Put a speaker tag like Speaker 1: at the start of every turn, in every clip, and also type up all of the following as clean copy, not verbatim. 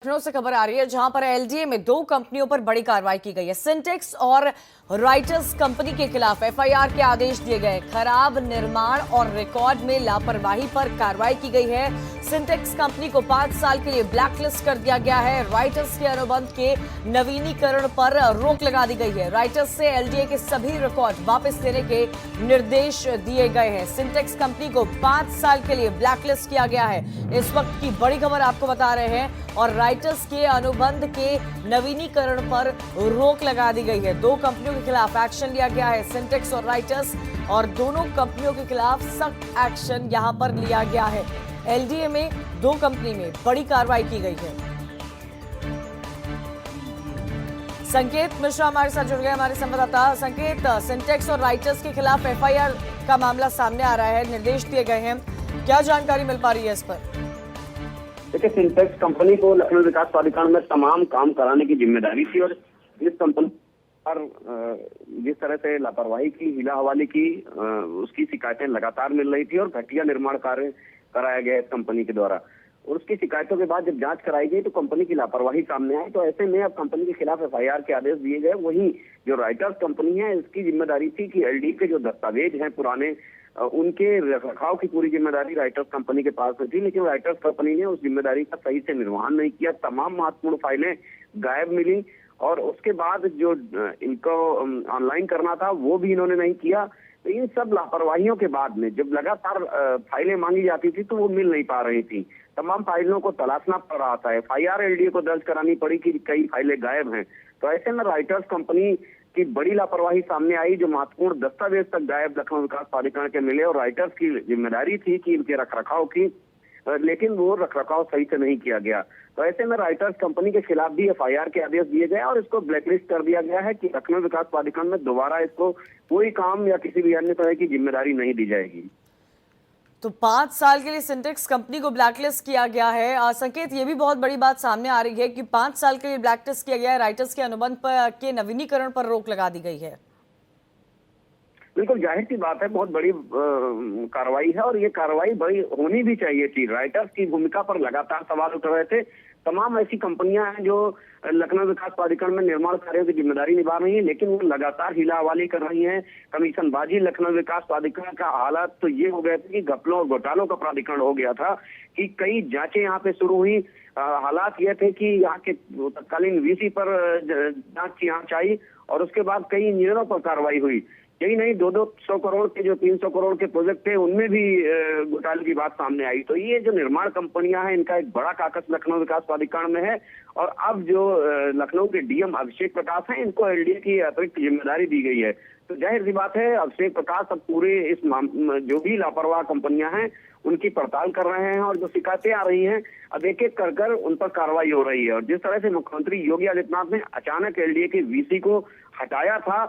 Speaker 1: लखनऊ से खबर आ रही है जहां पर एलडीए में दो कंपनियों पर बड़ी कार्रवाई की गई है। सिंटेक्स और राइटर्स कंपनी के खिलाफ एफआईआर के आदेश दिए गए। खराब निर्माण और रिकॉर्ड में लापरवाही पर कार्रवाई की गई है। सिंटेक्स कंपनी को 5 साल के लिए ब्लैकलिस्ट कर दिया गया है। राइटर्स के अनुबंध के नवीनीकरण पर रोक लगा दी गई है। राइटर्स से एलडीए के सभी रिकॉर्ड वापस लेने के निर्देश दिए गए हैं। सिंटेक्स कंपनी को 5 साल के लिए ब्लैकलिस्ट किया गया है। इस वक्त की बड़ी खबर आपको बता रहे हैं। और राइटर्स के अनुबंध के नवीनीकरण पर रोक लगा दी गई है। दो कंपनियों के खिलाफ एक्शन लिया गया है, सिंटेक्स और राइटर्स, और दोनों कंपनियों के खिलाफ सख्त एक्शन यहां पर लिया गया है। एलडीए में दो कंपनी में बड़ी कार्रवाई की गई है। संकेत मिश्रा हमारे साथ जुड़ गए, हमारे संवाददाता। संकेत, सिंटेक्स और राइटर्स के खिलाफ एफआईआर का मामला सामने आ रहा है, निर्देश दिए गए हैं, क्या जानकारी मिल पा रही है इस पर?
Speaker 2: देखिए, सिंटेक्स कंपनी को लखनऊ विकास प्राधिकरण में तमाम काम कराने की जिम्मेदारी थी और इस कंपनी पर जिस तरह से लापरवाही की, हीला हवाली की, उसकी शिकायतें लगातार मिल रही थी और घटिया निर्माण कार्य कराया गया इस कंपनी के द्वारा। और उसकी शिकायतों के बाद जब जांच कराई गई तो कंपनी की लापरवाही सामने आई। तो ऐसे में अब कंपनी के खिलाफ एफआईआर के आदेश दिए गए। वहीं जो राइटर्स कंपनी है, इसकी जिम्मेदारी थी कि एलडी के जो दस्तावेज हैं पुराने, उनके रखरखाव की पूरी जिम्मेदारी राइटर्स कंपनी के पास में थी, लेकिन राइटर्स कंपनी ने उस जिम्मेदारी का सही से निर्वहन नहीं किया। तमाम महत्वपूर्ण फाइलें गायब मिली और उसके बाद जो इनको ऑनलाइन करना था वो भी इन्होंने नहीं किया। तो इन सब लापरवाहियों के बाद में जब लगातार फाइलें मांगी जाती थी तो वो मिल नहीं पा रही थी। तमाम फाइलों को तलाशना पड़ रहा था। एफआईआर एलडीए को दर्ज करानी पड़ी कि कई फाइलें गायब हैं। तो ऐसे में राइटर्स कंपनी की बड़ी लापरवाही सामने आई। जो महत्वपूर्ण दस्तावेज तक गायब लखनऊ विकास प्राधिकरण के मिले और राइटर्स की जिम्मेदारी थी कि इनके रखरखाव की, लेकिन वो रखरखाव सही से नहीं किया गया। तो ऐसे में राइटर्स कंपनी के खिलाफ भी एफआईआर के आदेश दिए गए और इसको ब्लैकलिस्ट कर दिया गया है कि लखनऊ विकास प्राधिकरण में दोबारा इसको कोई काम या किसी भी अन्य तरह की जिम्मेदारी नहीं दी जाएगी।
Speaker 1: तो 5 साल के लिए सिंटेक्स कंपनी को ब्लैकलिस्ट किया गया है। संकेत, ये भी बहुत बड़ी बात सामने आ रही है कि 5 साल के लिए ब्लैकलिस्ट किया गया है। राइटर्स के अनुबंध पर के नवीनीकरण पर रोक लगा दी गई है।
Speaker 2: बिल्कुल जाहिर सी बात है, बहुत बड़ी कार्रवाई है और ये कार्रवाई बड़ी होनी भी चाहिए थी। राइटर्स की भूमिका पर लगातार सवाल उठ रहे थे। तमाम ऐसी कंपनियां हैं जो लखनऊ विकास प्राधिकरण में निर्माण कार्यों की जिम्मेदारी निभा रही हैं, लेकिन वो लगातार हीला हवाली कर रही हैं, कमीशनबाजी। लखनऊ विकास प्राधिकरण का हालात तो ये हो गए थे कि घपलों और घोटालों का प्राधिकरण हो गया था कि कई जांचें यहाँ पे शुरू हुई। हालात ये थे कि यहाँ के तत्कालीन वीसी पर जांच की जांच आई और उसके बाद कई इंजीनियरों पर कार्रवाई हुई। यही नहीं, 200 करोड़ के जो 300 करोड़ के प्रोजेक्ट थे उनमें भी घोटाले की बात सामने आई। तो ये जो निर्माण कंपनियां हैं, इनका एक बड़ा काकस लखनऊ विकास प्राधिकरण में है। और अब जो लखनऊ के डीएम अभिषेक प्रकाश हैं, इनको एलडीए की अतिरिक्त जिम्मेदारी दी गई है। तो जाहिर सी बात है, अभिषेक प्रकाश अब पूरे इस जो भी लापरवाह कंपनियां हैं उनकी पड़ताल कर रहे हैं और जो शिकायतें आ रही हैं अब एक एक कर कर उन पर कार्रवाई हो रही है। और जिस तरह से मुख्यमंत्री योगी आदित्यनाथ ने अचानक एलडीए के वीसी को हटाया था,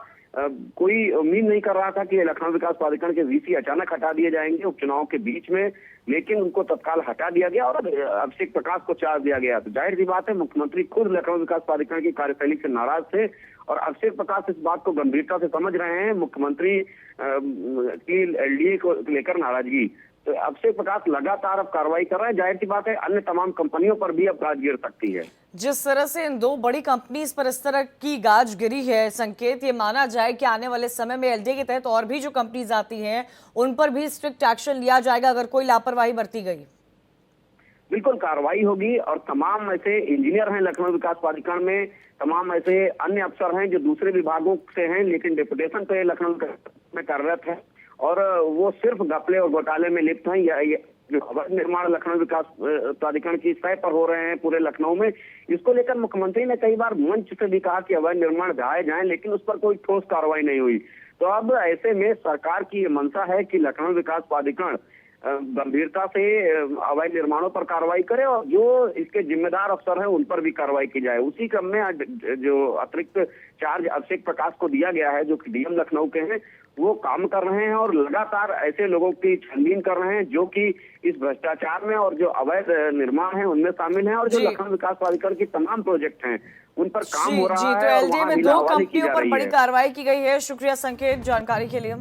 Speaker 2: कोई उम्मीद नहीं कर रहा था कि लखनऊ विकास प्राधिकरण के वीसी अचानक हटा दिए जाएंगे उपचुनाव के बीच में, लेकिन उनको तत्काल हटा दिया गया और अभिषेक प्रकाश को चार्ज दिया गया। तो जाहिर सी बात है, मुख्यमंत्री खुद लखनऊ विकास प्राधिकरण की कार्यशैली से नाराज थे और अभिषेक प्रकाश इस बात को गंभीरता से समझ रहे हैं, मुख्यमंत्री की एलडीए को लेकर नाराजगी। तो अभिषेक प्रकाश लगातार अब कार्रवाई कर रहे हैं। जाहिर सी बात है, अन्य तमाम कंपनियों पर भी अब गाज गिर सकती है।
Speaker 1: जिस तरह से इन दो बड़ी कंपनीज पर इस तरह की गाज गिरी है, संकेत, ये माना जाए कि आने वाले समय में एलडीए के तहत और भी जो कंपनीज आती हैं उन पर भी स्ट्रिक्ट एक्शन लिया जाएगा अगर कोई लापरवाही बरती गई?
Speaker 2: बिल्कुल कार्रवाई होगी और तमाम ऐसे इंजीनियर हैं लखनऊ विकास प्राधिकरण में, तमाम ऐसे अन्य अफसर हैं जो दूसरे विभागों से हैं लेकिन डेपुटेशन पे लखनऊ में कार्यरत है और वो सिर्फ घपले और घोटाले में लिप्त हैं। या जो अवैध निर्माण लखनऊ विकास प्राधिकरण की सतह पर हो रहे हैं पूरे लखनऊ में, इसको लेकर मुख्यमंत्री ने कई बार मंच से भी कहा कि अवैध निर्माण ढाए जाएं, लेकिन उस पर कोई ठोस कार्रवाई नहीं हुई। तो अब ऐसे में सरकार की मंशा है कि लखनऊ विकास प्राधिकरण गंभीरता से अवैध निर्माणों पर कार्रवाई करे और जो इसके जिम्मेदार अफसर हैं उन पर भी कार्रवाई की जाए। उसी क्रम में जो अतिरिक्त चार्ज अभिषेक प्रकाश को दिया गया है, जो कि डीएम लखनऊ के हैं, वो काम कर रहे हैं और लगातार ऐसे लोगों की छानबीन कर रहे हैं जो कि इस भ्रष्टाचार में और जो अवैध निर्माण है उनमें शामिल हैं और जो लखनऊ विकास प्राधिकरण की तमाम प्रोजेक्ट हैं उन पर काम हो रहा है।
Speaker 1: तो एलडीए में दो कंपनियों पर बड़ी कार्रवाई की गई है। शुक्रिया संकेत जानकारी के लिए।